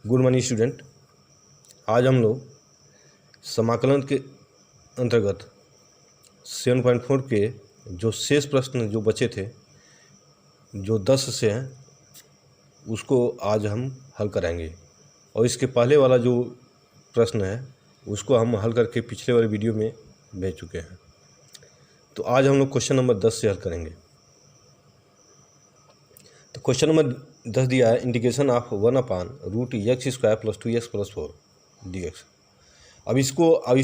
Good morning student. आज हम लोग समाकलन के अंतर्गत 7.4 के जो शेष प्रश्न जो बचे थे, जो 10 से हैं, उसको आज हम हल कराएंगे। और इसके पहले वाला जो प्रश्न है उसको हम हल करके पिछले वाले वीडियो में भेज चुके हैं। तो आज हम लोग क्वेश्चन नंबर 10 से हल करेंगे। तो क्वेश्चन नंबर 10 दिया है, integration of 1/√x² + 2x + 4 dx। अब इस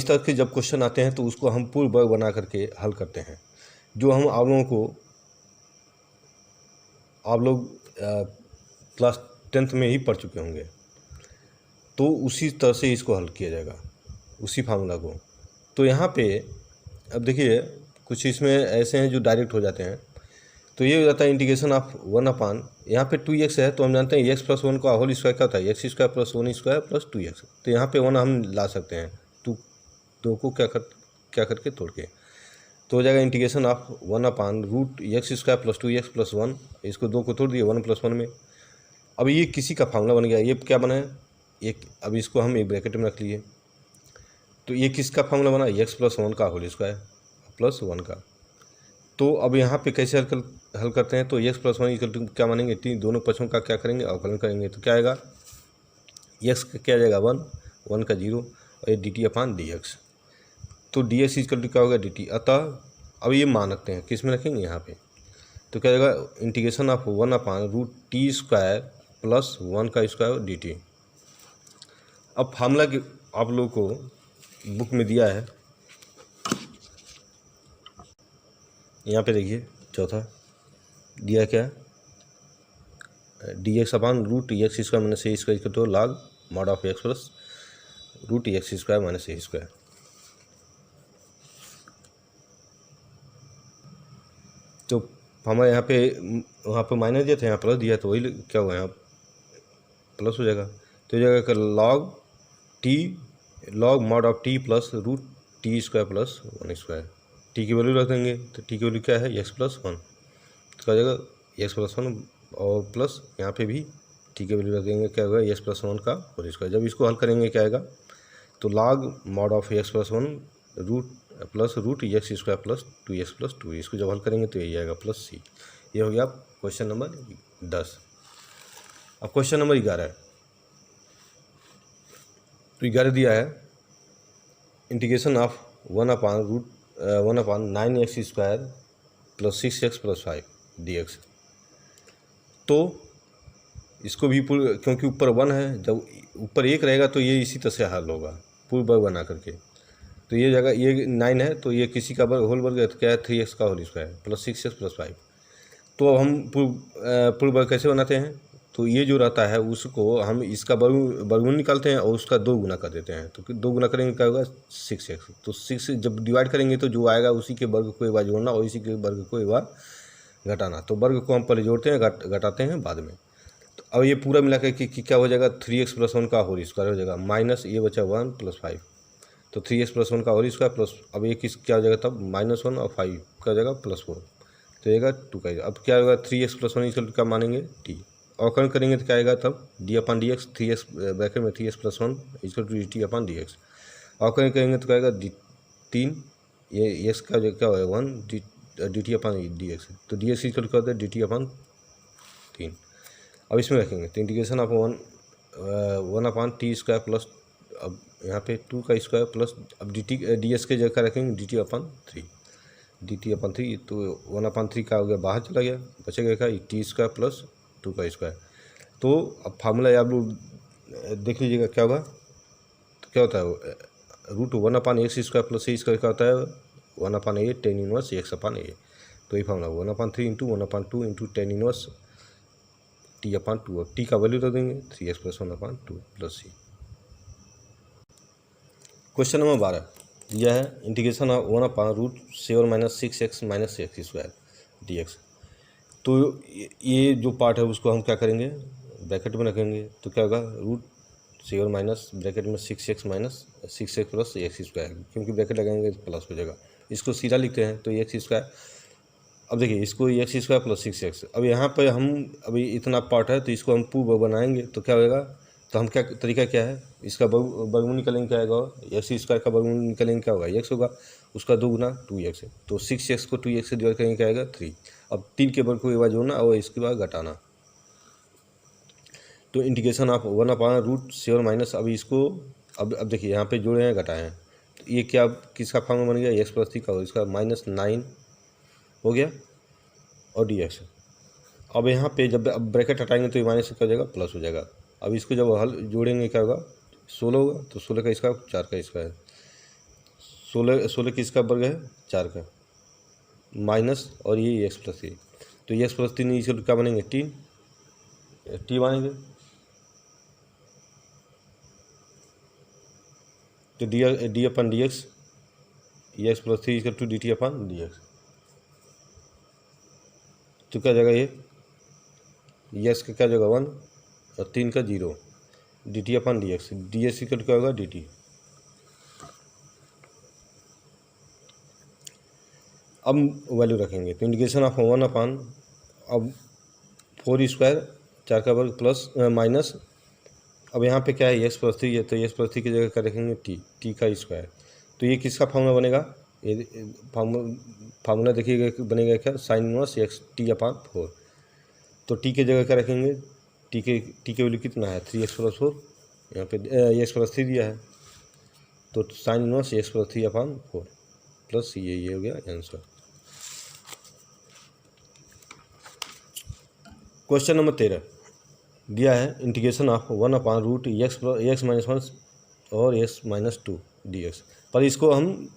तरह के जब क्वेश्चन आते हैं तो उसको हम पूर्ण वर्ग बना करके हल करते हैं, जो हम आप लोग क्लास 10th में ही पढ़ चुके होंगे। तो उसी तरह से इसको हल किया जाएगा, उसी फार्मूला को। तो यहाँ पे अब देखिए, कुछ इसमें ऐसे हैं जो डायरेक्ट हो जाते हैं। तो ये हो जाता है इंटीग्रेशन ऑफ 1/, यहाँ पे 2x है तो हम जानते हैं x + 1 का होल स्क्वायर क्या होता है, x² + 1² + 2x। तो यहाँ पे 1 हम ला सकते हैं, दो को क्या करके तोड़ के। तो हो जाएगा इंटीग्रेशन ऑफ 1/√x² + 2x + 1। इसको 2 को तोड़ दिए 1 + 1 में। अब ये किसी का फार्मूला बन गया। ये क्या बना है, अब इसको हम एक ब्रैकेट में रख लिए। तो ये किसका फार्मूला बना, x + 1 का होल स्क्वायर + 1 का। तो अब यहाँ पे कैसे हल करते हैं, तो x + 1 = क्या मानेंगे, दोनों पक्षों का क्या करेंगे, अवकलन करेंगे। तो क्या आएगा, x का क्या आ जाएगा 1 का 0, और ये dt/dx। तो dx = क्या होगा, dt। अतः अब ये मान रखते हैं, किस में रखेंगे, यहाँ पे। तो क्या आएगा, इंटीग्रेशन ऑफ 1/√t² + 1 का स्क्वायर dt। अब फार्मूला के आप लोगों को बुक में दिया है, यहाँ पे देखिए, चौथा दिया क्या, dx/√x² - a² तो log mod of x + √x² - a²। तो हमारे यहाँ पे वहाँ पे माइनस दिया था, यहाँ प्लस दिया, तो वही क्या हुआ, यहाँ प्लस हो जाएगा। तो हो जाएगा log mod of t + √t² + 1²। T की वैल्यू रख देंगे, तो टी की वैल्यू क्या है, x + 1। तो क्या हो जाएगा x + 1, और प्लस यहाँ पे भी टी की वैल्यू रख देंगे, क्या होगा, x + 1 का होल स्क्वायर। जब इसको हल करेंगे क्या आएगा, तो log mod of x + 1 + √x² + 2x + 2। इसको जब हल करेंगे तो यही आएगा +c। ये हो गया क्वेश्चन नंबर 10। अब क्वेश्चन नंबर 11 है। तो 11 दिया है, integration of 1/9x² + 6x + 5 dx। तो इसको भी क्योंकि ऊपर 1 है, जब ऊपर 1 रहेगा तो ये इसी तरह से हल होगा, पूर्ण वर्ग बना करके। तो ये जगह ये 9 है, तो ये किसी का वर्ग, होल वर्ग है, तो क्या है, 3x का होल स्क्वायर + 6x + 5। तो अब हम पूर्ण वर्ग कैसे बनाते हैं, तो ये जो रहता है उसको हम इसका वर्गमूल निकालते हैं और उसका 2 गुना कर देते हैं। तो 2 गुना करेंगे क्या होगा, 6x। तो 6 जब डिवाइड करेंगे तो जो आएगा उसी के वर्ग को एक बार जोड़ना और इसी के वर्ग को एक बार घटाना। तो वर्ग को हम पहले जोड़ते हैं, घटाते हैं बाद में। तो अब ये पूरा मिला के क्या हो जाएगा, 3x + 1 का होल स्क्वायर हो जाएगा, माइनस ये बचा 1 + 5। तो 3x + 1 का होल स्क्वायर प्लस, अब ये क्या हो जाएगा तब, -1 और 5 क्या हो जाएगा +4। तो आएगा 2 का। अब क्या होगा, 3x + 1 का मानेंगे t। अवकलन करेंगे तो क्या आएगा तब, d/dx, 3x ब्रैकेट में 3x + 1 = dt/dx। अवकलन करेंगे तो क्या आएगा, 3, ये x का क्या होगा 1 dt/dx। तो dx क्या होता है, dt/3। अब इसमें रखेंगे तो इंटीग्रेशन ऑफ 1/t² प्लस, अब यहाँ पे 2 का स्क्वायर प्लस, अब ds के जगह रखेंगे dt/3। तो 1/3 का हो गया, बाहर चला गया, बचेगा क्या, t² + 2 का स्क्वायर। तो अब फार्मूला आप लोग देख लीजिएगा क्या होगा। तो क्या होता है, √1/x² + a² क्या होता है, 1/a tan 1 x/a। तो ये फार्मूला 1/3 × 1/2 × tan 1 t/2। अब t का वैल्यू रख देंगे, 3x + 1/2 + c। क्वेश्चन नंबर 12 यह है, integration of 1/7 - 6x - x² dx। तो ये जो पार्ट है उसको हम क्या करेंगे, ब्रैकेट में रखेंगे। तो क्या होगा, √7 ब्रैकेट में 6x - 6x + x², क्योंकि ब्रैकेट लगाएंगे प्लस हो जाएगा। इसको सीधा लिखते हैं तो x²। अब देखिए, इसको x² + 6x। अब यहाँ पर हम अभी इतना पार्ट है तो इसको हम पूर्ण वर्ग बनाएंगे। तो क्या होगा, तो हम क्या तरीका क्या है, इसका वर्गमूल निकलेंगे क्या आएगा, एक्स स्क्वायर का वर्गमूल निकलेंगे क्या होगा, एक्स होगा, उसका 2 गुना 2x है, तो 6x को 2x से डिवाइड करेंगे क्या आएगा 3। अब 3 के वर्ग को एक बार जोड़ना और इसके बाद घटाना, तो इंटीग्रेशन ऑफ 1/√7 माइनस, अब इसको अब देखिए यहाँ पे जोड़े हैं घटाए हैं, तो ये क्या किसका फॉर्मूला बन गया, एक्स प्लस 3 का, और इसका -9 हो गया और dx। अब यहाँ पे जब अब ब्रैकेट हटाएंगे तो ये माइनस क्या हो जाएगा, प्लस हो जाएगा। अब इसको जब हल जोड़ेंगे क्या होगा, 16 होगा, तो 16 का स्क्वायर 4 का स्क्वायर, 16 किसका वर्ग है, 4 का, माइनस और ये एक्स प्लस 3, तो एक्स प्लस 3 इसके क्या बनेंगे, टी बनेंगे, तो d upon d x, x plus 3 इसका two d t upon d x, तो क्या जगह ये एक्स का क्या जगह 1 और 3 का 0, D t upon d x का क्या होगा डी टी। अब वैल्यू रखेंगे तो इंटीग्रेशन ऑफ 1 अपन, अब 4 स्क्वायर 4 का वर्ग प्लस माइनस, अब यहाँ पे क्या है एक्स प्लस 3 है, तो एक्स प्लस 3 की जगह क्या रखेंगे टी का स्क्वायर, तो ये किसका फॉर्मूला बनेगा, ये फार्मूला देखिएगा बनेगा क्या, sine inverse x T upon 4, तो टी की जगह क्या रखेंगे, टी के वैल्यू कितना है 3x + 4, यहाँ पे एक्स प्लस 3 दिया है, तो साइन इनवर्स एक्स प्लस 3 अपान 4 प्लस ये हो गया आंसर। क्वेश्चन नंबर 13 दिया है इंटीग्रेशन ऑफ 1/√x-1 और x-2 dx, पर इसको हम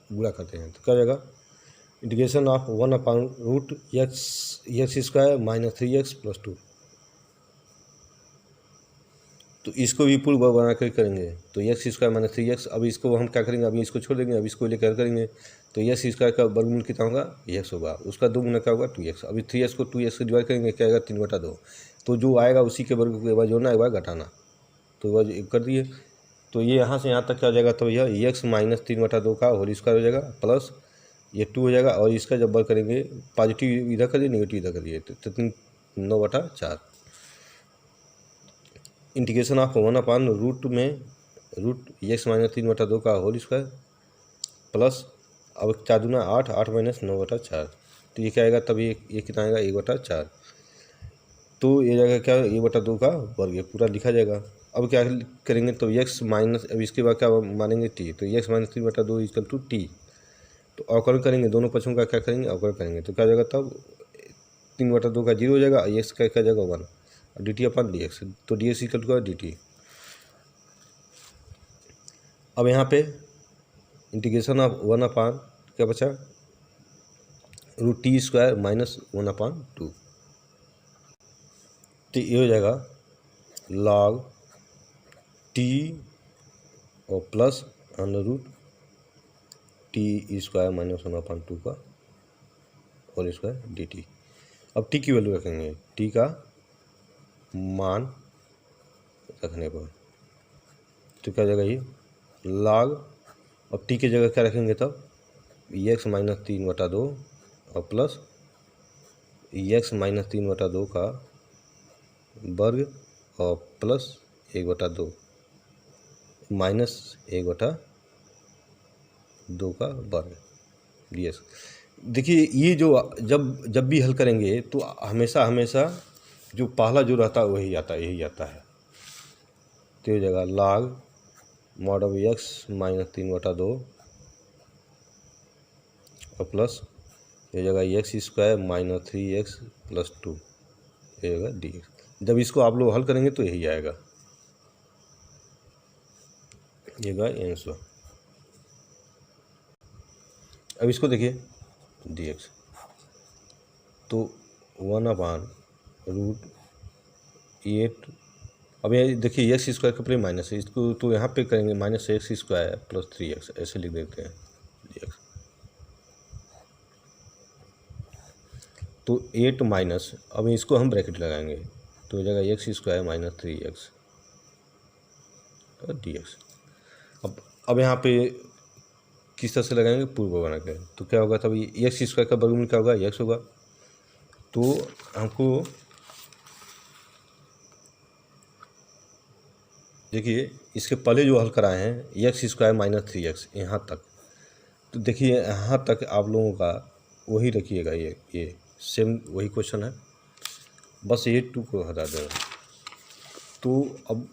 गुणा करते हैं तो क्या जाएगा, इंटीग्रेशन ऑफ 1/√x² - 3x + 2, तो इसको भी पूर्व बना कर करेंगे, तो x² - 3x, अब इसको हम क्या करेंगे, अभी इसको छोड़ देंगे, अब इसको लेकर करेंगे, तो x² का वर्गमूल कितना होगा, x होगा, उसका 2 गुना क्या होगा 2x, अभी 3x को 2x से डिवाइड करेंगे क्या आएगा 3/2, तो जो आएगा उसी के वर्ग को एक बार जोड़ना एक बार घटाना, तो एक बार कर दिए, तो ये यहाँ से यहाँ तक क्या हो जाएगा, तो यह x - 3/2 का होल स्क्वायर हो जाएगा, प्लस ये 2 हो जाएगा, और इसका जब वर्ग करेंगे पॉजिटिव इधर करिए नेगेटिव इधर करिए, तो 9/4, इंटीग्रेशन ऑफ 1/√x - 3/2 का होल स्क्वायर प्लस, अब 4 दूना 8, 8 - 9/4, तो ये क्या आएगा, तब ये कितना आएगा 1/4, तो ये जगह क्या 1/2 का वर्ग पूरा लिखा जाएगा। अब क्या करेंगे, तो अब इसके बाद क्या मानेंगे टी, तो x - 3/2 = टी, तो अवकलन करेंगे, दोनों पक्षों का क्या करेंगे अवकलन करेंगे, तो क्या जाएगा तब 3/2 का 0 हो जाएगा, x का क्या जाएगा 1 और D t upon d x, तो डी एक्स = डी टी। अब यहाँ पे इंटीग्रेशन ऑफ 1 क्या बचा, √t² - 1/2, तो ये हो जाएगा log t और प्लस √t² - 1/2 का होल स्क्वायर डी टी। अब t की वैल्यू रखेंगे, t का मान रखने पर, तो क्या जाएगा ये log, अब t की जगह क्या रखेंगे तब x - 3/2 और प्लस x - 3/2 का वर्ग और प्लस 1/2 माइनस 1/2 का वर्ग dx। देखिए ये जो जब भी हल करेंगे तो हमेशा जो पहला जो रहता है यही आता है, तो ये जगह log mod of x - 3/2 और प्लस ये जगह x² - 3x + 2 ये जगह dx। जब इसको आप लोग हल करेंगे तो यही आएगा, ये आंसर। अब इसको देखिए dx, तो 1/√8, अब ये देखिए x² का प्ले माइनस है, इसको तो यहाँ पे करेंगे -x² + 3x, ऐसे लिख देते हैं dx, तो 8 माइनस, अब इसको हम ब्रैकेट लगाएंगे, तो हो जाएगा x² - 3x और dx। अब यहाँ पे किस तरह से लगाएंगे, पूर्व बना के, तो क्या होगा तब x² का वर्गमूल क्या होगा x होगा, तो हमको देखिए इसके पहले जो हल कराए हैं एक्स स्क्वायर माइनस 3x यहाँ तक, तो देखिए यहाँ तक आप लोगों का वही रखिएगा, ये सेम वही क्वेश्चन है, बस ये 2 को हटा देगा। तो अब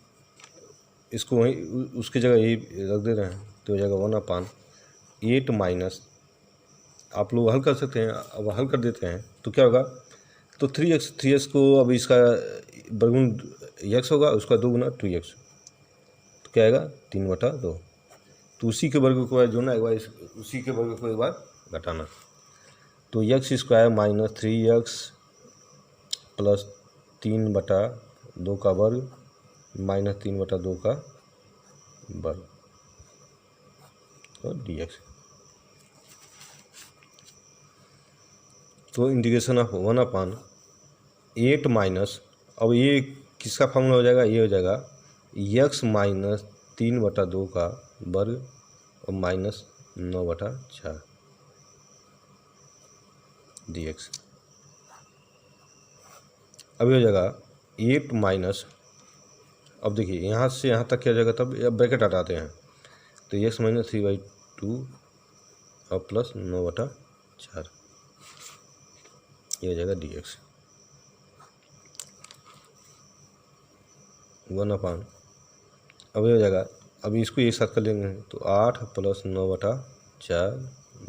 इसको वही उसकी जगह यही रख दे रहे हैं, तो हो जाएगा 1/8 माइनस, आप लोग हल कर सकते हैं, अब हल कर देते हैं तो क्या होगा, तो 3x को अब इसका वर्गमूल x होगा, उसका 2 गुना 2x, तो क्या आएगा 3/2। तो उसी के वर्ग को एक बार जोड़ना, एक बार उसी के वर्ग को एक बार घटाना, तो x square minus 3x plus 3/2 का वर्ग माइनस 3/2 का वर्ग और dx। तो इंटीग्रेशन ऑफ 1/8 माइनस, अब ये किसका फॉर्मूला हो जाएगा, ये हो जाएगा x माइनस 3/2 का वर्ग और माइनस 9/4 dx। अभी हो जाएगा 8 माइनस, अब देखिए यहाँ से यहाँ तक क्या हो जाएगा, तब अब ब्रैकेट हटाते हैं, तो x माइनस 3/2 और प्लस 9/4 ये हो जाएगा dx। 1/, अब ये हो जाएगा, अभी इसको एक साथ कर लेंगे, तो 8 प्लस 9/4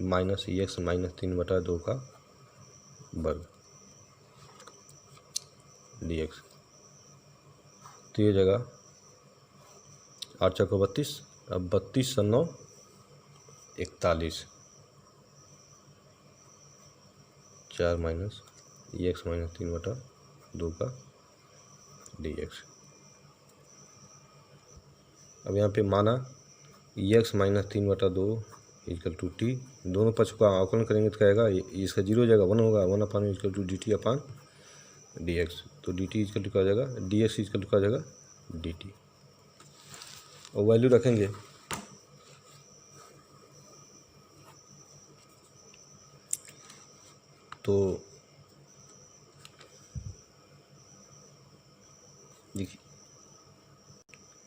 माइनस x माइनस 3/2 का वर्ग dx। तो ये हो जाएगा 8 चौको 32, अब 32 और 9 41, 4 माइनस x माइनस 3/2 का dx। अब यहाँ पे माना x minus 3/2 equal to t, दोनों पक्ष का अवकलन करेंगे तो क्या आएगा, इसका 0 हो जाएगा, 1 होगा, 1/, equal to dt upon dx, तो dt इक्वल टू क्या हो जाएगा, dx इक्वल टू क्या हो जाएगा dt, और वैल्यू रखेंगे, तो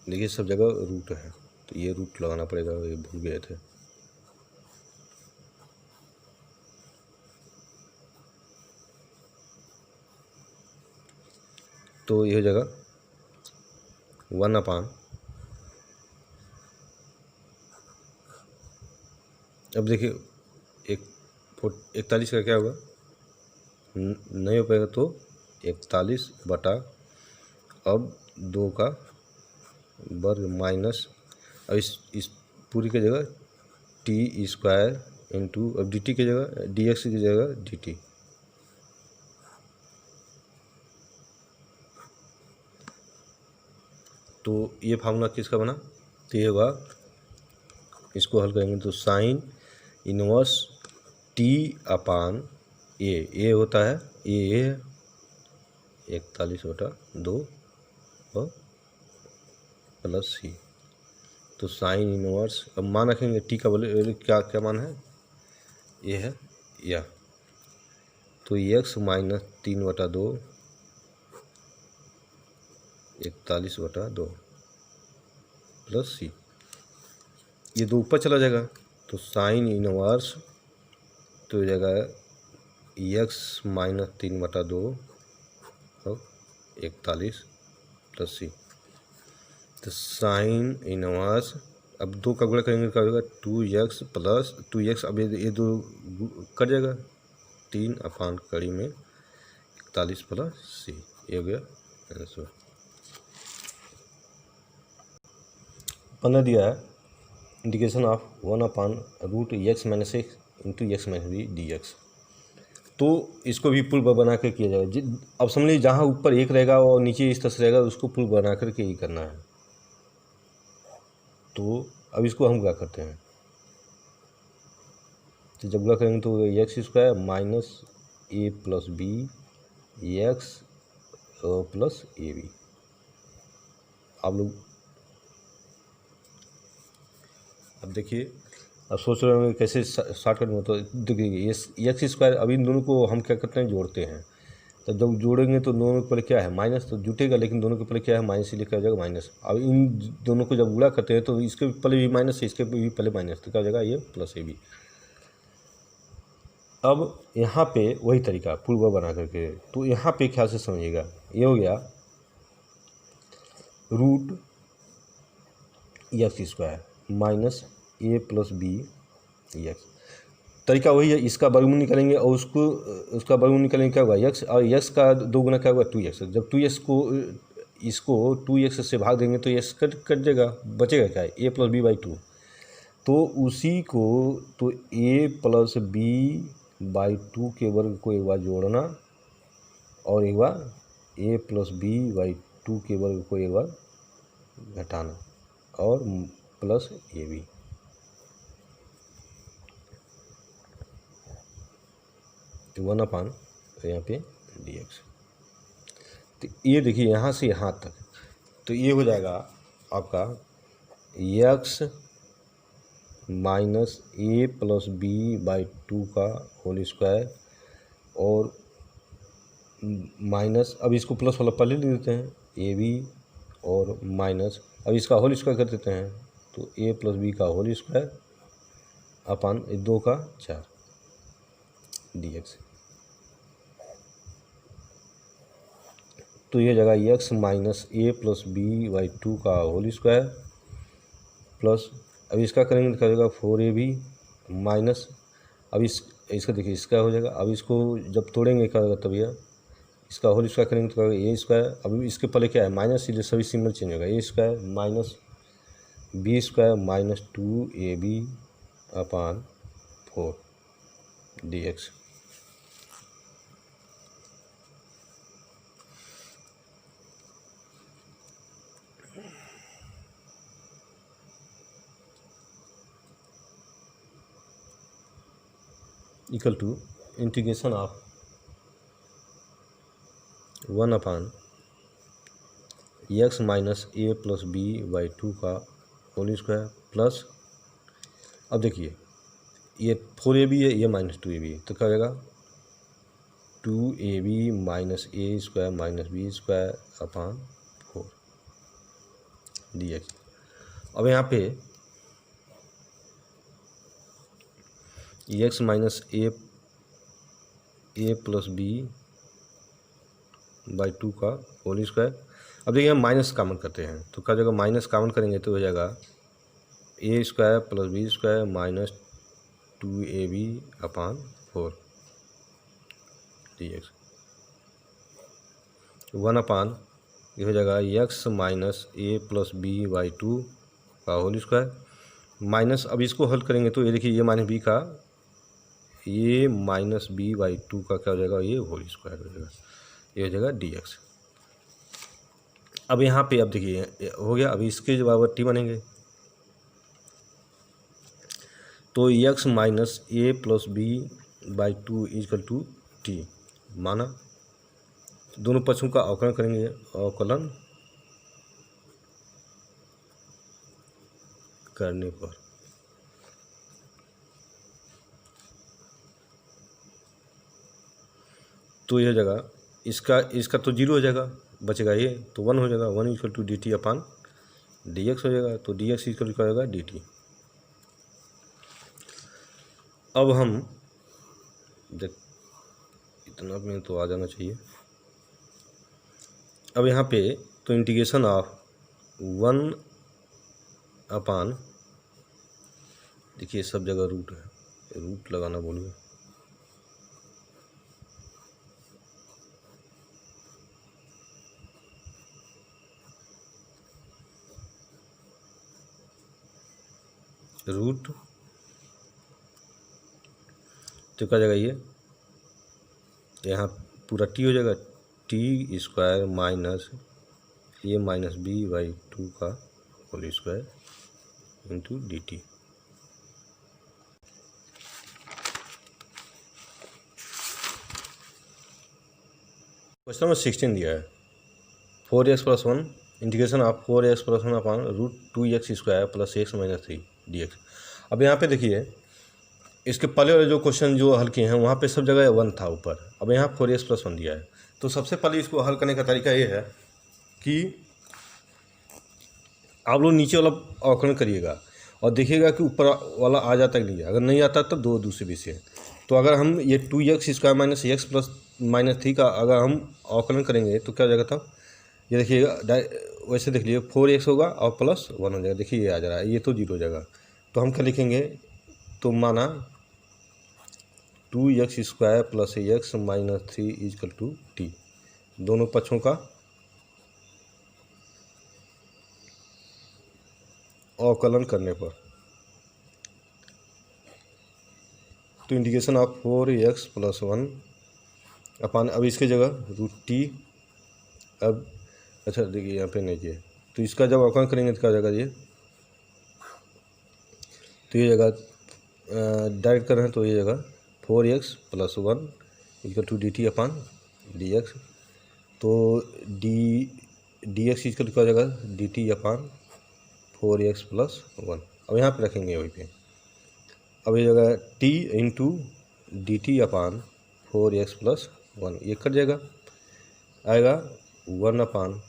देखिए सब जगह रूट है, तो ये रूट लगाना पड़ेगा, ये भूल गए थे। तो ये हो जाएगा 1/, अब देखिए 41 का क्या होगा, नहीं हो पाएगा, तो 41 बटा अब 2 का वर्ग माइनस, अब इस पूरी की जगह टी स्क्वायर इंटू, अब डी टी की जगह डी एक्स की जगह डी टी, तो ये फार्मूला किसका बना, तो ये होगा, इसको हल करेंगे तो साइन इनवर्स टी अपान ए होता है, ये है 41/2 और प्लस सी, तो साइन इनवर्स, अब मान रखेंगे टी का बोले क्या क्या मान है, ये है या, तो x माइनस 3/2 41/2 प्लस सी, ये 2 ऊपर चला जाएगा, तो साइन इनवर्स, तो हो जाएगा x माइनस 3/2 और 41 प्लस सी, तो साइन इनवर्स, अब 2 का गुणा करेंगे क्या होगा, 2x प्लस 2x, अब ये 2 कट जाएगा, 3 अपान कड़ी में 41 प्लस सी, ये हो गया आंसर। 15 दिया है, integration of 1/√x minus x into x minus b dx, तो इसको भी पुल बना कर किया जाएगा, अब समझ लीजिए जहाँ ऊपर 1 रहेगा और नीचे इस तरह से रहेगा, उसको पुल बना करके ही करना है। तो अब इसको हम क्या करते हैं, तो जब गुणा करेंगे तो x square minus A plus b x plus a b, आप लोग अब देखिए, अब सोच रहे होंगे कैसे शॉर्टकट में, तो देखिए ये एक्स स्क्वायर, अब इन दोनों को हम क्या करते हैं, जोड़ते हैं, तो जब जोड़ेंगे तो दोनों के पहले क्या है माइनस, तो जुटेगा, लेकिन दोनों के पहले क्या है माइनस ही लिखा जाएगा माइनस। अब इन दोनों को जब गुणा करते हैं तो इसके पहले भी माइनस है, इसके भी पहले माइनस, तो क्या हो जाएगा ये प्लस ए बी। अब यहाँ पे वही तरीका पूर्व बना करके, तो यहाँ पे ख्याल से समझिएगा, ये हो गया रूट एक्स स्क्वायर माइनस ए प्लस बी एक्स। तरीका वही है, इसका वर्गमूल निकालेंगे और उसका वर्गमूल निकालेंगे, क्या होगा एक्स, और एक्स का 2 गुना क्या होगा 2x। जब 2x को इसको 2x से भाग देंगे तो x कट जाएगा, बचेगा क्या ए प्लस बी बाई 2। तो उसी को तो a प्लस बी बाई 2 के वर्ग को एक बार जोड़ना और एक बार a प्लस बी बाई 2 के वर्ग को एक बार घटाना और प्लस ए बी। तो 1 यहाँ पे dx। तो ये देखिए यहाँ से यहाँ तक, तो ये हो जाएगा आपका x minus A plus B by 2 का होल स्क्वायर और माइनस, अब इसको प्लस वाला पहले लिख देते हैं ए बी और माइनस, अब इसका होल स्क्वायर कर देते हैं तो ए प्लस बी का होल स्क्वायर अपन 2 का 4 dx। तो ये जगह x minus A plus B by 2 का होल स्क्वायर प्लस, अब इसका करेंगे तो क्या हो जाएगा 4ab माइनस, अब इसका देखिए इसका हो जाएगा, अब इसको जब तोड़ेंगे क्या होगा तब यह इसका होल स्क्वायर करेंगे तो क्या होगा ए स्क्वायर, अब इसके पहले क्या है माइनस, इसलिए सभी सिंबल चेंज होगा, A square minus B square minus 2ab upon 4 dx। Equal to integration of 1 X minus A plus B by 2 का होल स्क्वायर प्लस, अब देखिए ये 4ab है, ये माइनस 2ab है, तो क्या हो जाएगा 2ab minus a square minus B square upon 4 dx। अब यहाँ पे x minus A plus B by 2 का होल स्क्वायर, अब देखिए हम माइनस कॉमन करते हैं तो क्या जगह माइनस कॉमन करेंगे तो हो जाएगा a square plus b square minus 2ab upon 4 dx। 1 ये हो जाएगा x minus A plus B by 2 का होल स्क्वायर माइनस, अब इसको हल करेंगे तो ये देखिए ये माइनस बी का ये माइनस बी बाई 2 का क्या हो जाएगा ये होल स्क्वायर हो जाएगा, ये हो जाएगा dx। अब यहाँ पे अब देखिए हो गया, अब इसके जो बराबर टी बनेंगे तो x minus A plus B by 2 equal to t माना, दोनों पक्षों का अवकलन करेंगे, अवकलन करने पर तो यह जगह इसका तो 0 हो जाएगा, बचेगा ये तो 1 हो जाएगा, 1 equal to d t upon d x हो जाएगा, तो डी एक्स इक्वल क्या होगा डी टी। अब हम देख इतना में तो आ जाना चाहिए। अब यहाँ पे तो इंटीग्रेशन ऑफ 1 अपान, देखिए सब जगह रूट है, रूट लगाना भूल गए, रूट तो क्या जाएगा ये यहाँ पूरा टी हो जाएगा, t square minus a minus b by 2 का whole square into d t. Question number 16 दिया है 4x plus 1 integration of 4x plus 1 upon root 2x square plus x minus 3 dx। अब यहाँ पे देखिए इसके पहले वाले जो क्वेश्चन जो हल किए हैं वहाँ पे सब जगह 1 था ऊपर, अब यहाँ 4x प्लस 1 दिया है तो सबसे पहले इसको हल करने का तरीका ये है कि आप लोग नीचे वाला अवकलन करिएगा और देखिएगा कि ऊपर वाला आ जाता कि नहीं। अगर नहीं आता तब दो दूसरे विषय है। तो अगर हम ये 2x² minus x plus minus 3 का अगर हम अवकलन करेंगे तो क्या हो जाएगा तब, ये देखिएगा वैसे देख लीजिए 4x होगा और प्लस 1 हो जाएगा। देखिए ये आ जा रहा है, ये तो 0 हो जाएगा। तो हम क्या लिखेंगे, तो माना 2x² plus x minus 3 equal to t, दोनों पक्षों का अवकलन करने पर तो इंटीग्रेशन ऑफ 4x प्लस 1 अपान, अब इसके जगह √t। अब अच्छा देखिए यहाँ पे नहीं किए, तो इसका जब अवकलन करेंगे तो क्या हो जाएगा, ये तो ये जगह डायरेक्ट कर रहे हैं तो ये जगह 4x plus 1 equal to dt upon dx। तो dx इक्वल टू क्या हो जाएगा, dt अपान 4x प्लस 1। अब यहाँ पे रखेंगे वहीं पे। अब ये जगह t इंटू dt अपान 4x प्लस 1, ये कट जाएगा, आएगा 1 अपान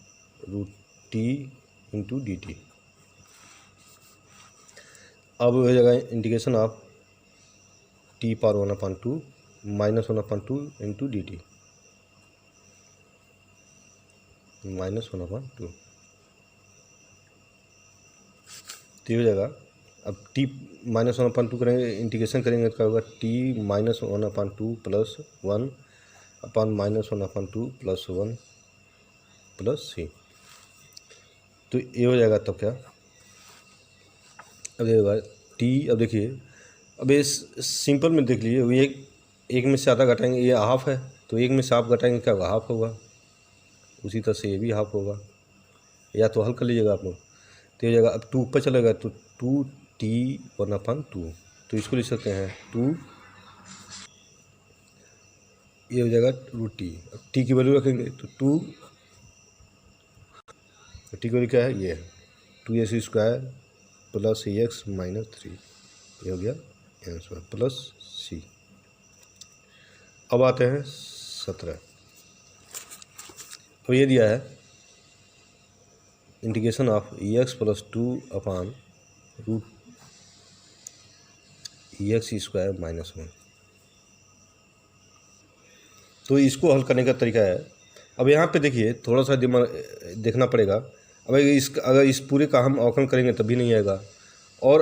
√t इंटू dt। अब हो जाएगा integration of t power 1/2 minus 1/2 into dt, minus 1/2 तो हो जाएगा। अब t माइनस 1/2 करेंगे, इंटीग्रेशन करेंगे तो क्या होगा, t minus 1/2 plus 1 upon minus 1/2 plus 1 plus c। तो ये हो जाएगा तब क्या, अब ये होगा t। अब देखिए, अब ये सिंपल में देख लीजिए, ये एक में से आधा घटाएंगे, ये हाफ है तो एक में से हाफ घटाएंगे क्या होगा, हाफ होगा। उसी तरह से ये भी हाफ होगा, या तो हल कर लीजिएगा आप लोग। तो ये जगह अब 2 ऊपर चलेगा तो 2t 1/2, तो इसको लिख सकते हैं 2, ये हो जाएगा √t। अब t की वैल्यू रखेंगे तो 2, t की वैल्यू क्या है, ये 2x² प्लस एक्स माइनस 3, ये हो गया आंसर प्लस c। अब आते हैं 17। तो ये दिया है integration of x plus 2 upon √x² minus 1। तो इसको हल करने का तरीका है, अब यहाँ पे देखिए थोड़ा सा दिमाग देखना पड़ेगा। अब अगर इस पूरे का हम अवकलन करेंगे तभी नहीं आएगा, और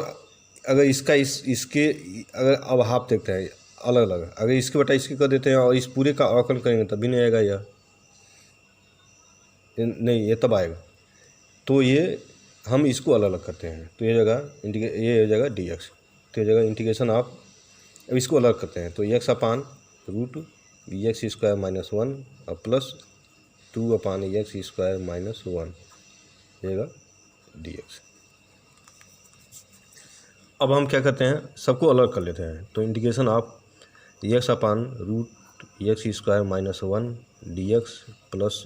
अगर इसका इसके अगर अब हाफ देखते हैं अलग अलग, अगर इसके बटा इसके कर देते हैं और इस पूरे का अवकलन करेंगे तभी नहीं आएगा, यह नहीं, ये तब आएगा। तो ये हम इसको अलग अलग करते हैं, तो ये जगह ये हो जाएगा dx, तो ये जगह इंटीग्रेशन ऑफ, अब इसको अलग करते हैं तो x अपान √x² माइनस 1 और प्लस 2 अपान x² माइनस 1 रहेगा dx। अब हम क्या करते हैं, सबको अलग कर लेते हैं, तो integration of x upon √x² minus 1 dx plus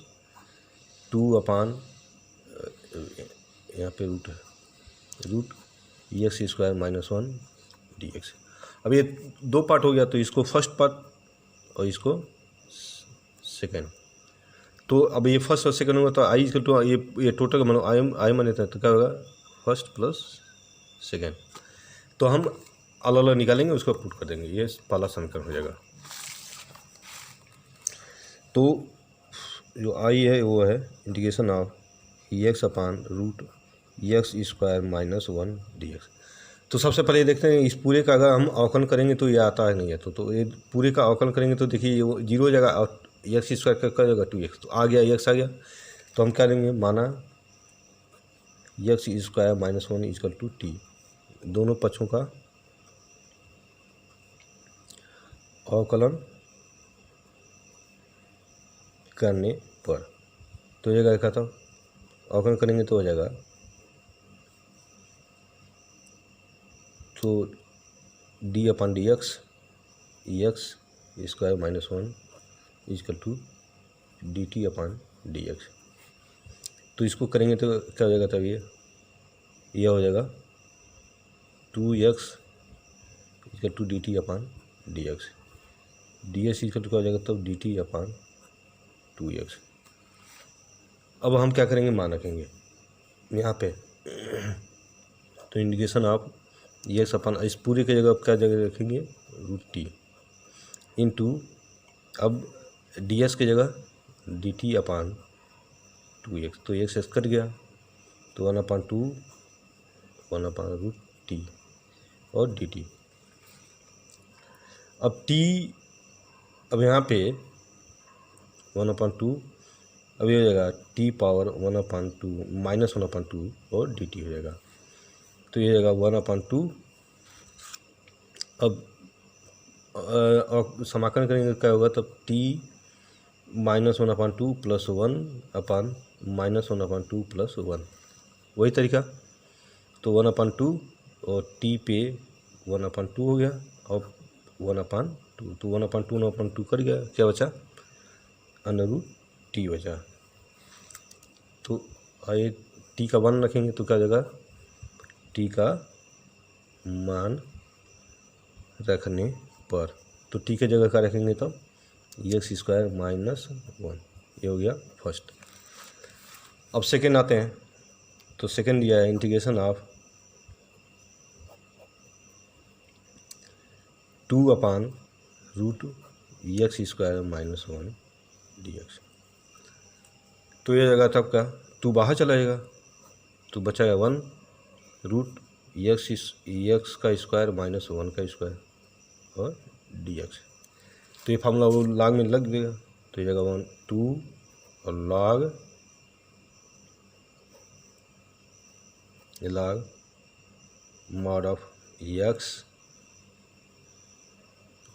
2 अपान, यहाँ पे रूट है, √x² माइनस 1 dx। अब ये दो पार्ट हो गया, तो इसको फर्स्ट पार्ट और इसको सेकेंड। तो अब ये फर्स्ट और सेकेंड होगा तो आई इक्वल टू ये टोटल का आई मान लेते हैं तो क्या होगा, फर्स्ट प्लस सेकेंड। तो हम अलग अलग निकालेंगे, उसको पुट कर देंगे, ये पहला समीकरण हो जाएगा। तो जो आई है वो है integration of x upon √x² minus 1 dx। तो सबसे पहले देखते हैं इस पूरे का अगर हम अवकलन करेंगे तो ये आता है नहीं है, तो ये पूरे का अवकलन करेंगे तो देखिए ये 0 हो जाएगा और x² का जगह 2x, तो आ गया x आ गया। तो हम क्या लेंगे, माना x² minus 1 equal to t, दोनों पक्षों का अवकलन करने पर, तो ये क्या था, अवकलन करेंगे तो हो जाएगा, तो d upon dx x² minus 1 equal to dt upon dx। तो इसको करेंगे तो क्या हो जाएगा, तब ये हो जाएगा 2x equal to dt upon dx, ds equal to क्या हो जाएगा तब dt अपान 2x। अब हम क्या करेंगे, मान रखेंगे यहाँ पे, तो इंटीग्रेशन ऑफ x अपन इस पूरे की जगह क्या जगह रखेंगे, √t इंटू, अब ds की जगह dt अपान 2x, तो x कट गया तो 1/2 1/√t और dt। अब t, अब यहाँ पे 1/2, अब ये हो जाएगा t पावर 1/2 माइनस 1/2 और dt हो जाएगा, तो ये हो जाएगा 1/2। अब समाकलन करेंगे क्या होगा, तब t minus 1/2 plus 1 minus 1/2 plus 1, वही तरीका। तो 1/2 और t पे 1/2 हो गया और 1/2, तो 1/2 1/2 कर गया, क्या बचा, √t बचा। तो आइए t का 1 रखेंगे तो क्या जगह, t का मान रखने पर, तो t के जगह क्या रखेंगे तब, x² माइनस 1, ये हो गया फर्स्ट। अब सेकेंड आते हैं, तो सेकेंड दिया है integration of 2/√x² minus 1 dx। तो ये जगह तब का 2 बाहर चला जाएगा, तो बचाएगा 1 √x² माइनस 1 का स्क्वायर और dx। तो ये फार्मूला वो लॉग में लग गया, तो ये जगह 2 और log mod of x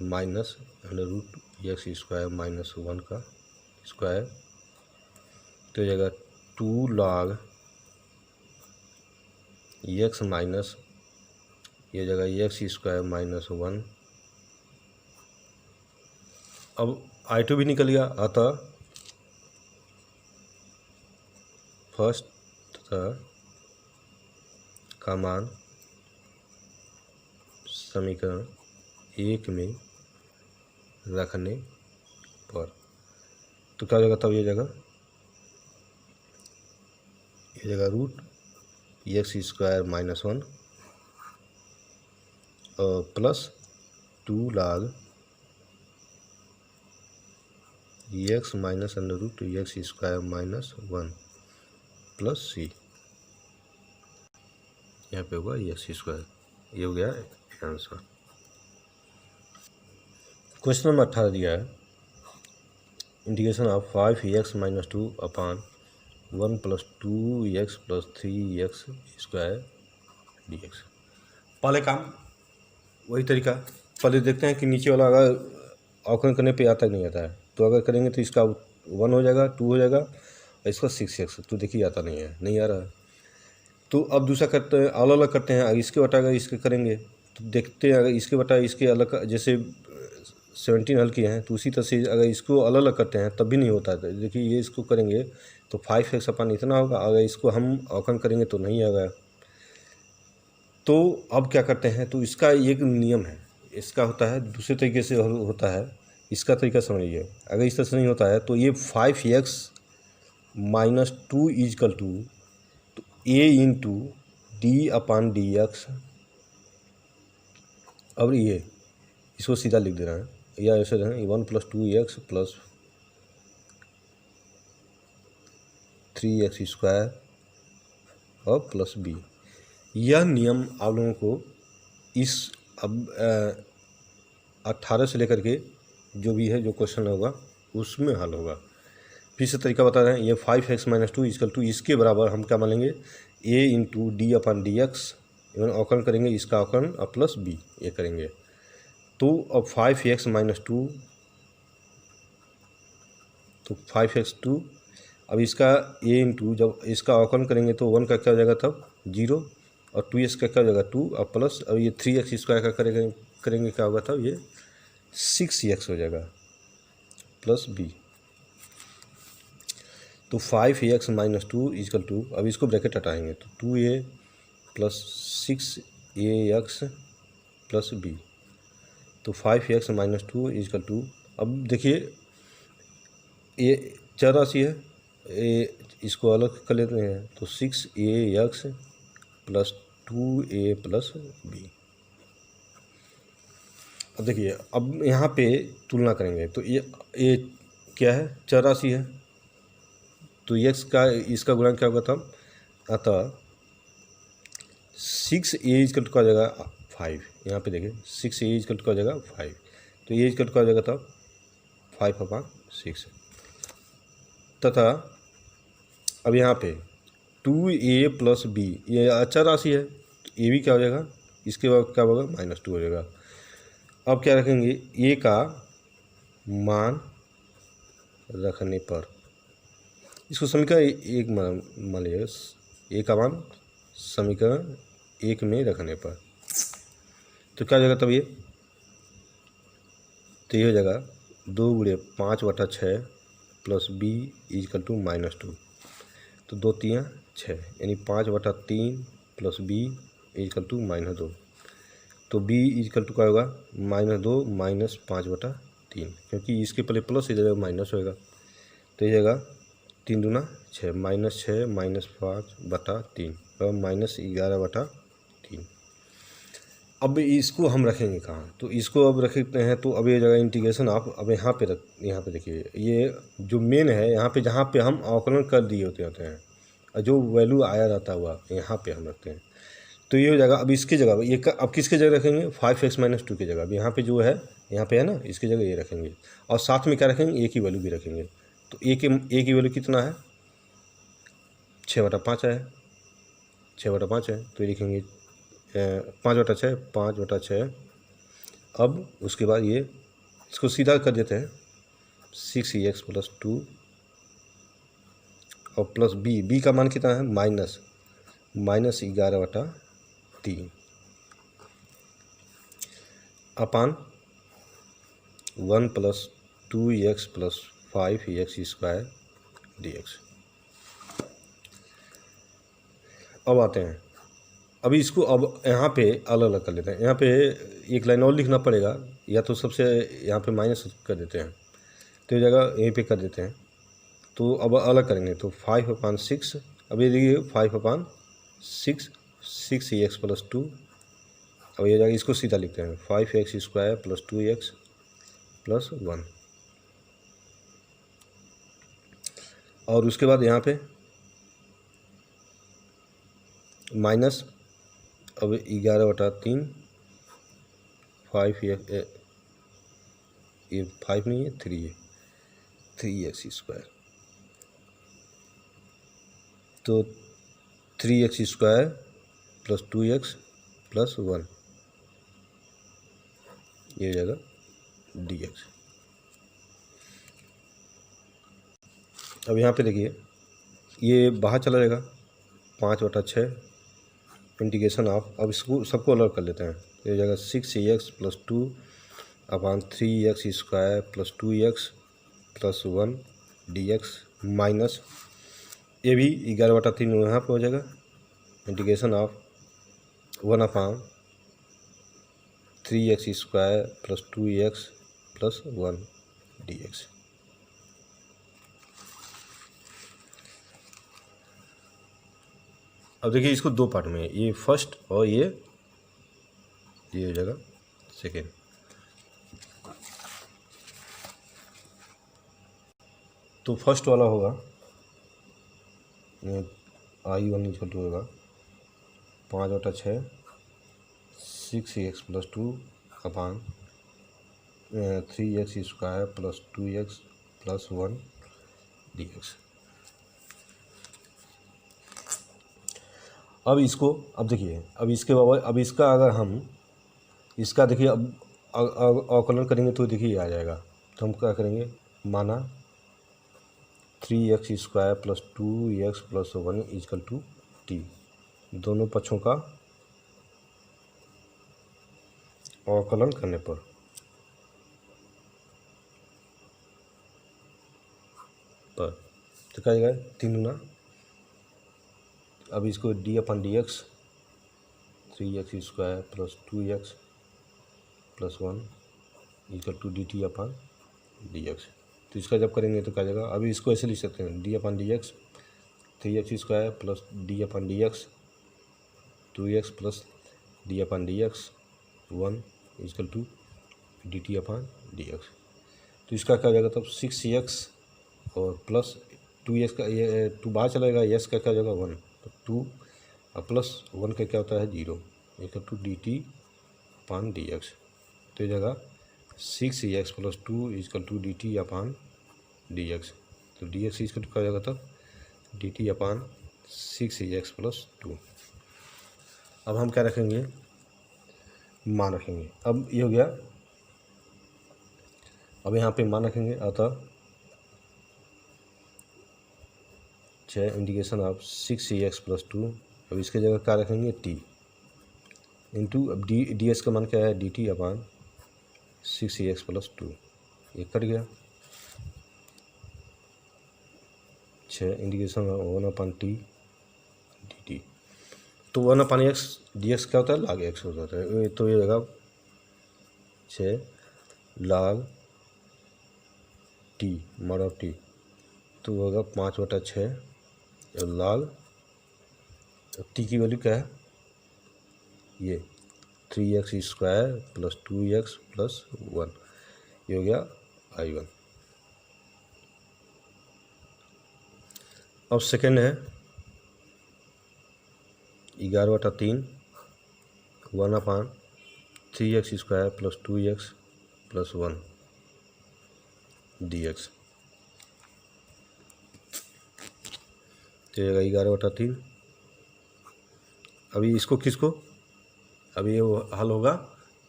minus √x² minus 1 का स्क्वायर, तो ये जगह 2 log x माइनस, ये जगह x² माइनस 1। अब I2 भी निकल गया, अतः फर्स्ट का मान समीकरण 1 में रखने पर, तो क्या जगह तब, ये जगह √x² minus 1 plus 2 log x minus √x² minus 1 plus c, यहाँ पे होगा x²। ये हो गया आंसर। क्वेश्चन नंबर 18 दिया है, integration of 5x minus 2 upon 1 plus 2x plus 3x² dx। पहले काम वही तरीका, पहले देखते हैं कि नीचे वाला अगर अवकलन करने पे आता नहीं आता है, तो अगर करेंगे तो इसका 1 हो जाएगा, 2 हो जाएगा और इसका 6x, तो देखिए आता नहीं है, नहीं आ रहा है। तो अब दूसरा करते हैं, अलग अलग करते हैं, अगर इसके बटा अगर इसके करेंगे तो देखते हैं, अगर इसके बटा इसके अलग, जैसे 17 हल किए हैं, तो उसी तरह से अगर इसको अलग अलग करते हैं तब भी नहीं होता है। देखिए ये इसको करेंगे तो 5x अपन इतना होगा, अगर इसको हम अवकलन करेंगे तो नहीं आएगा। तो अब क्या करते हैं, तो इसका एक नियम है, इसका होता है दूसरे तरीके से होता है, इसका तरीका समझिए। अगर इस तरह से नहीं होता है तो ये 5x minus 2 equal to a into d upon dx। अब ये इसको सीधा लिख देना है, या ऐसे रहें 1 प्लस 2x प्लस 3x² और प्लस b। यह नियम आप लोगों को इस अब 18 से लेकर के जो भी है, जो क्वेश्चन होगा उसमें हल होगा। फिर से तरीका बता रहे हैं, ये 5x माइनस 2 इजकल टू, इसके बराबर हम क्या मानेंगे, a into d upon dx, even अवकलन करेंगे इसका अवकलन और प्लस b ये करेंगे। तो अब 5x माइनस 2, तो 5x2, अब इसका a इंटू, जब इसका अवकलन करेंगे तो 1 का क्या हो जाएगा तब 0 और 2x का क्या हो जाएगा 2 और प्लस, अब ये 3x² का करेंगे क्या होगा तब, ये 6x हो जाएगा प्लस b। तो 5x माइनस 2 इजकल टू, अब इसको ब्रैकेट हटाएंगे तो 2a plus 6ax plus b, तो 5x माइनस 2 इजकल टू, अब देखिए ये चर राशि है, इसको अलग कर लेते हैं तो 6ax plus 2a plus b। अब देखिए, अब यहाँ पे तुलना करेंगे तो ये क्या है, चर राशि है, तो x का इसका गुणांक क्या होगा तब, अतः 6a इजकल टू का जाएगा 5। यहाँ पे देखिए 6a इजकल टू का जाएगा 5, तो ये इजकल टू का जाएगा तब 5/6। तथा अब यहाँ पे 2a प्लस b ये अचर राशि है, तो ए भी क्या हो जाएगा, इसके बाद क्या होगा -2 हो जाएगा। अब क्या रखेंगे, ए का मान रखने पर, इसको समीकरण एक मान लीजिएगा, ए का मान समीकरण 1 में रखने पर, तो क्या हो जाएगा तब ये, तो ये हो जाएगा 2 × 5/6 प्लस b इजकल टू -2, तो 2 3 6 यानी 5/3 प्लस b इजकल टू -2, तो b इजकल टू क्या होगा -2 माइनस 5/3, क्योंकि इसके पहले प्लस इधर माइनस होएगा, तो ये जाएगा 3 दूना 6 -6 माइनस 5/3 और -11/3। अब इसको हम रखेंगे कहाँ, तो इसको अब रखते हैं, तो अब ये जगह इंटीग्रेशन आप अब यहाँ पे देखिए, ये जो मेन है यहाँ पे जहाँ पे हम अवकलन कर दिए होते हैं और जो वैल्यू आया रहता हुआ यहाँ पे हम रखते हैं, तो ये हो जाएगा। अब इसकी जगह ये अब किसकी जगह रखेंगे, 5x - 2 की जगह। अब यहाँ पे जो है यहाँ पे है ना, इसकी जगह ये रखेंगे और साथ में क्या रखेंगे, a की वैल्यू भी रखेंगे। तो a की वैल्यू कितना है, 6/5 है, 6/5 है, तो ये लिखेंगे 5/6। अब उसके बाद ये इसको सीधा कर देते हैं, 6x प्लस 2 और प्लस b का मान कितना है, -11/3 अपान 1 + 2x + 5x² dx। अब आते हैं, अभी इसको अब यहाँ पे अलग अलग कर लेते हैं। यहाँ पे एक लाइन और लिखना पड़ेगा, या तो सबसे यहाँ पे माइनस कर देते हैं, तो ये जगह यहीं पे कर देते हैं। तो अब अलग करेंगे तो 5/6, अब ये देखिए 5/6 6x + 2। अब ये जगह इसको सीधा लिखते हैं 5x² + 2x + 1, और उसके बाद यहाँ पे माइनस, अब 11/3 5 ये 5 नहीं है 3 है, 3x², तो 3x² + 2x + 1 ये हो जाएगा dx। अब यहाँ पे देखिए ये बाहर चला जाएगा 5/6 इंटीग्रेशन ऑफ, अब इसको सबको अलग कर लेते हैं, ये हो जाएगा 6x + 2 अपान 3x² + 2x + 1 dx माइनस ये भी 11/3 यहाँ पर हो जाएगा, integration of 1/3x² + 2x + 1 dx। अब देखिए इसको दो पार्ट में, ये फर्स्ट और ये हो जाएगा सेकेंड। तो फर्स्ट वाला होगा I1 = होगा 5/6 6x + 2 अपान 3x² + 2x + 1 dx। अब इसको, अब देखिए अब इसके बाद अब इसका अगर हम इसका देखिए अब अवकलन करेंगे तो देखिए आ जाएगा, तो हम क्या करेंगे, माना 3x² + 2x + 1 = t, दोनों पक्षों का अवकलन करने पर तो क्या जाएगा 3 गुना, अब इसको d/dx 3x² + 2x + 1 = dt/dx। तो इसका जब करेंगे तो क्या जाएगा, अभी इसको ऐसे लिख सकते हैं d/dx 3x² plus d/dx 2x plus d/dx 1 equal to dt/dx। तो इसका क्या हो जाएगा तब 6x और प्लस 2x का ये 2 बाहर चलेगा, x का क्या हो जाएगा 1, तो 2 और प्लस 1 का क्या होता है 0 इक्वल टू dt/dx। तो ये जगह 6x plus 2 equal to dt/dx। तो dx इक्वल टू क्या हो जाएगा तब dt/6x प्लस 2। अब हम क्या रखेंगे, मान रखेंगे। अब ये हो गया, अब यहाँ पे मान रखेंगे, अतः 6 इंटीग्रेशन ऑफ 6x प्लस 2। अब इसके जगह क्या रखेंगे t इंटू, अब डी एस का मान क्या है dt/6x प्लस 2। ये कट गया, 6 इंटीग्रेशन 1/t dt। तो 1/x dx क्या होता है, log x होता है। तो ये जगह 6 log t mod of t, तो होगा 5/6 log t की वैल्यू क्या है, ये 3x² प्लस 2x प्लस 1, ये हो गया I1। अब सेकेंड है 11/3 1/3x² plus 2x plus 1 dx। तो 11/3। अभी इसको किसको, अभी ये हल होगा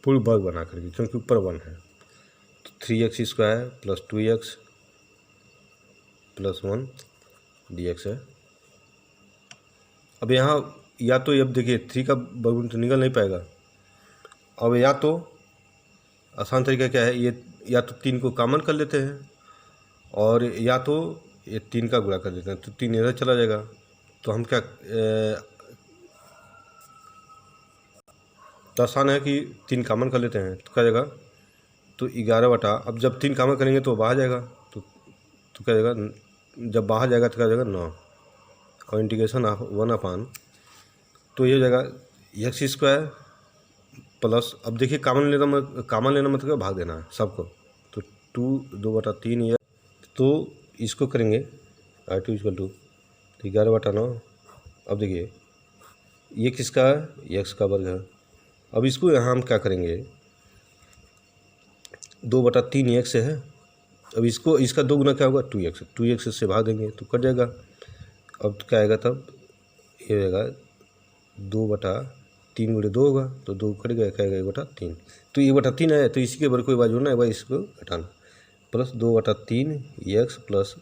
पूर्ण वर्ग बना करके, क्योंकि ऊपर 1 है। तो 3x² plus 2x plus 1 dx है। अब यहाँ या तो अब देखिए 3 का वर्गमूल तो निकल नहीं पाएगा। अब या तो आसान तरीका क्या है, ये या तो 3 को कॉमन कर लेते हैं, और या तो ये 3 का गुणा कर देते हैं, तो 3 इधर चला जाएगा। तो हम क्या तो आसान है कि 3 कॉमन कर लेते हैं, तो क्या जाएगा, तो 11 अब जब 3 कॉमन करेंगे तो बाहर जाएगा, तो क्या जाएगा, जब बाहर जाएगा तो क्या जाएगा 9, और इंटीग्रेशन ऑफ 1/, तो ये हो जाएगा x² प्लस, अब देखिए कॉमन लेना मतलब भाग देना है सबको, तो 2/3 ये, तो इसको करेंगे I2 इक्वल टू 11/9। अब देखिए ये किसका है, x का वर्ग है। अब इसको यहाँ हम क्या करेंगे, 2/3 x है। अब इसको इसका 2 गुना क्या होगा 2x से भाग देंगे तो कट जाएगा। अब क्या आएगा तब, ये आएगा 2/3 × 2 होगा, तो 2 कट गया, क्या आएगा 1/3। तो 1/3 है, तो इसी के वर्ग कोई बाजू ना है भाई, इसको घटाना, प्लस 2/3 x प्लस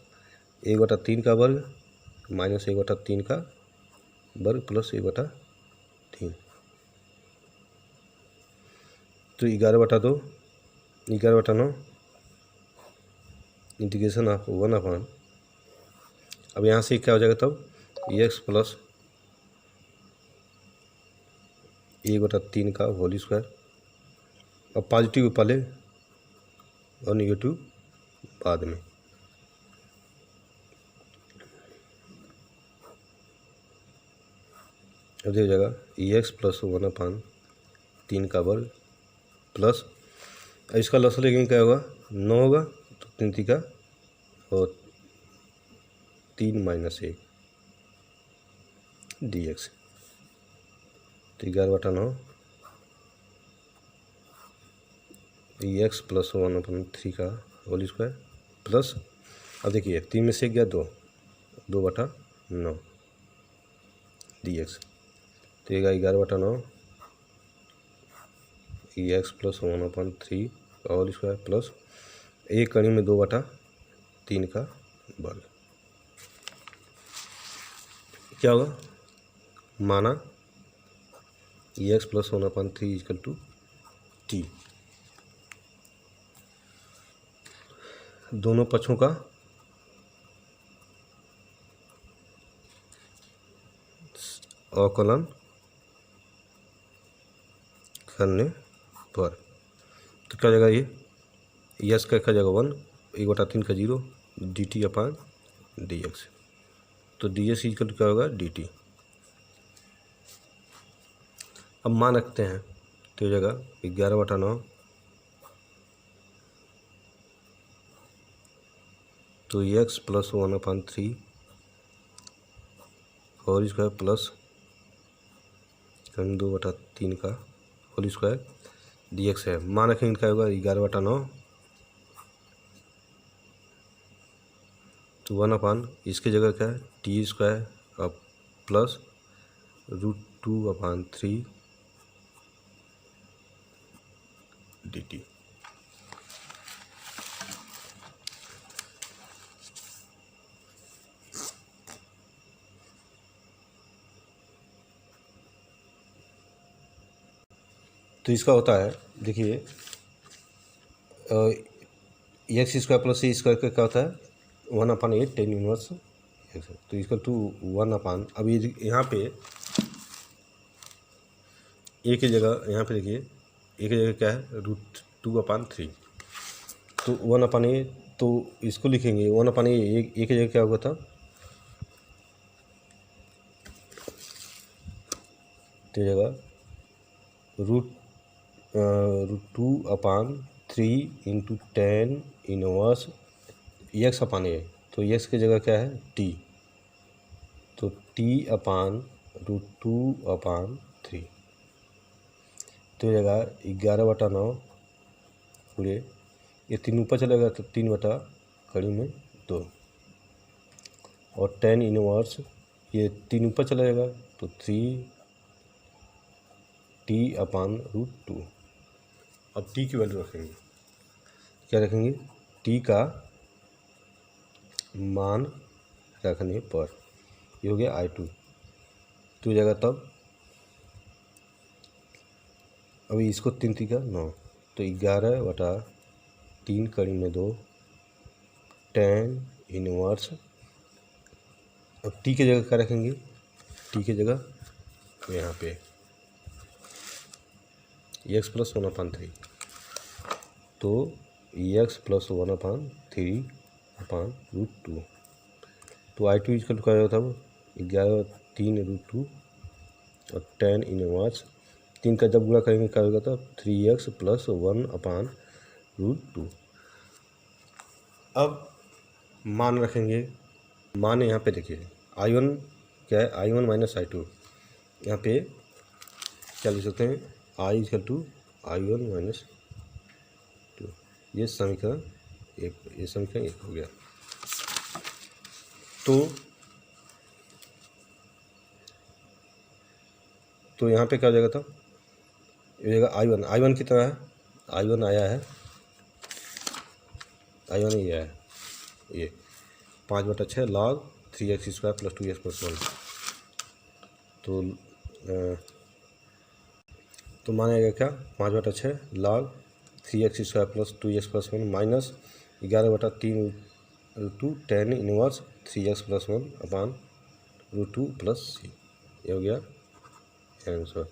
1/3 का वर्ग माइनस 1/3 का वर्ग प्लस 1/3, तो 11/2 11/9 इंटीग्रेशन ऑफ 1/। अब यहाँ से क्या हो जाएगा तब, x प्लस 1/3 का होल स्क्वायर। अब पॉजिटिव पहले और निगेटिव बाद में। अब देखिए जगह x प्लस 1/3 का वर्ग प्लस, इसका लस लेकिन क्या होगा 9 होगा, तो 3 का और 3 - 1 dx। तो 11/9 x प्लस 1/3 का होल स्क्वायर प्लस, अब देखिए 3 में से गया 2/9 dx। तो 11/9 x प्लस 1/3 का होल स्क्वायर प्लस एक कड़ी में 2/3 का वर्ग। क्या होगा, माना x plus 1/3 equal to t। दोनों पक्षों का अवकलन करने पर, तो क्या जाएगा, ये यस का क्या जाएगा 1 1/3 का 0 dt अपान dx। तो dx इक्वल क्या होगा dt। अब मान रखते हैं तो जगह 11/9 तो x plus 1/3 whole square plus 2/3 का होल स्क्वायर dx है। मान रखेंगे क्या होगा 11/9 तो 1 इसके जगह क्या है t² अब प्लस √2/3 dt। तो इसका होता है देखिए x² प्लस c² का क्या होता है 1/8 tan इनवर्स x। तो इसका 1 अभी यहाँ पे a की जगह यहाँ पे देखिए a की जगह क्या है √2/3 तो 1/8 तो इसको लिखेंगे 1/8 a की जगह क्या होगा था तो जगह √2/3 इंटू tan इनवर्स x/a। तो x की जगह क्या है t तो t/√2/3 तो जगह 11/9 पूरे ये 3 ऊपर चलेगा तो 3/2 और tan इनवर्स ये 3 ऊपर चला जाएगा तो 3t/√2। अब t की वैल्यू रखेंगे क्या रखेंगे t का मान रखने पर ये हो गया I2 तो जगह तब अभी इसको 3 3 का 9 तो 11/3 कड़ी में 2 tan इनवर्स। अब t की जगह क्या रखेंगे t की जगह यहाँ पे x प्लस 1/3 तो x प्लस 1/3/√2 तो I2 इक्वल क्या होता है 11/3√2 और tan इनवर्स 3 का जब गुणा करेंगे क्या होगा था 3x प्लस 1/√2। अब मान रखेंगे मान यहाँ पे देखिए I1 क्या है I1 माइनस I2 यहाँ पे क्या लिख सकते हैं I equal to I1 minus 2 ये समीकरण 1 हो गया। तो यहाँ पे क्या हो जाएगा था ये जगह I1 कितना है I1 आया है I1 ये है ये 5/6 log 3x² plus 2x plus 1 तो मानेगा क्या 5/6 log 3x² plus 2x plus 1 minus 11/3√2 tan inverse 3x plus 1/√2 plus c। ये हो गया आंसर।